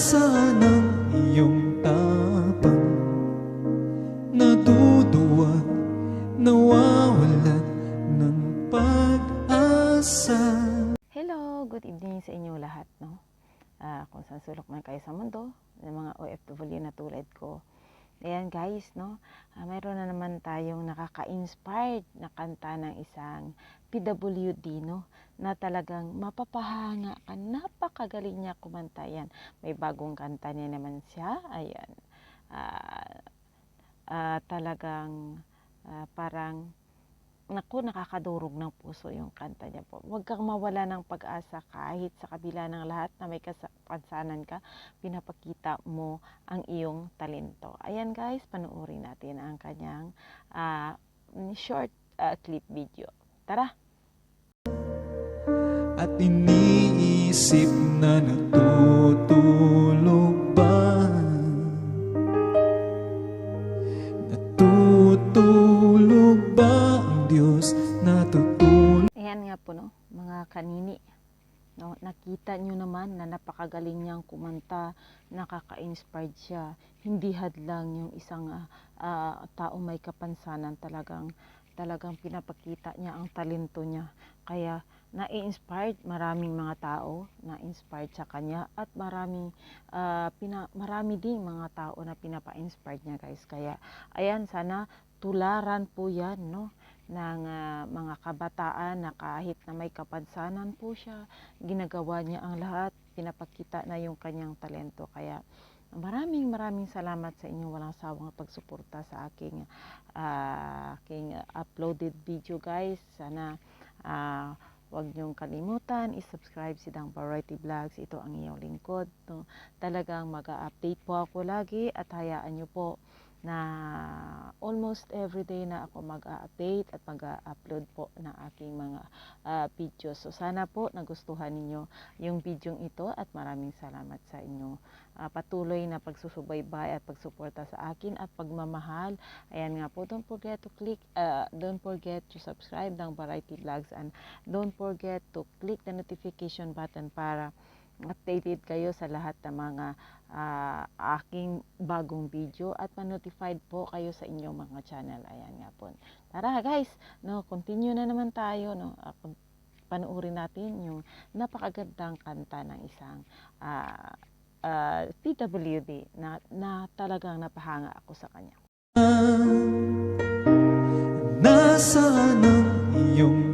Nasaan ang iyong tapang, naduduwag, nawawalan ng pag-asa. Hello, good evening sa inyo lahat, no? Kung saan sulok man kayo sa mundo, ng mga OFW na tulad ko. Ayan guys, no? Mayroon na naman tayong nakaka-inspired na kanta ng isang PWD, no? Na talagang mapapahanga ka. Napakagaling niya kumanta yan. May bagong kanta niya naman siya. Ayan. Talagang parang naku, nakakadurog ng puso yung kanta niya po. Huwag kang mawala ng pag-asa kahit sa kabila ng lahat na may kapansanan ka, pinapakita mo ang iyong talento. Ayan guys, panoorin natin ang kanyang short clip video. Tara! At iniisip na natutulog ba? Natutulog ba ang Diyos? Natutulog. Ayan nga po, no, mga kanini. No, nakita nyo naman na napakagaling niyang kumanta, nakaka-inspired siya. Hindi hadlang yung isang tao may kapansanan, talagang pinapakita niya ang talento niya. Kaya na-inspired maraming mga tao, na-inspired sa kanya, at marami ding mga tao na pinapa-inspired niya guys. Kaya ayan, sana tularan po yan, no, ng mga kabataan na kahit na may kapansanan po siya, ginagawa niya ang lahat, pinapakita na yung kanyang talento. Kaya maraming salamat sa inyong walang sawang pagsuporta sa aking uploaded video guys. Sana huwag niyong kalimutan i-subscribe si Dang Variety Vlogs. Ito ang iyong lingkod, no? Talagang mag-update po ako lagi, at hayaan niyo po na almost everyday na ako mag-update at mag-upload po ng aking mga videos. So sana po nagustuhan ninyo yung video ito, at maraming salamat sa inyo patuloy na pagsusubaybay at pagsuporta sa akin at pagmamahal. Ayan nga po, don't forget to subscribe ng Variety Vlogs, and don't forget to click the notification button para updated kayo sa lahat ng mga aking bagong video, at ma-notified po kayo sa inyong mga channel. Ayan nga po. Tara guys, no, continue na naman tayo, no. Panoorin natin yung napakagandang kanta ng isang PWD na talagang napahanga ako sa kanya. Nasaan ang iyong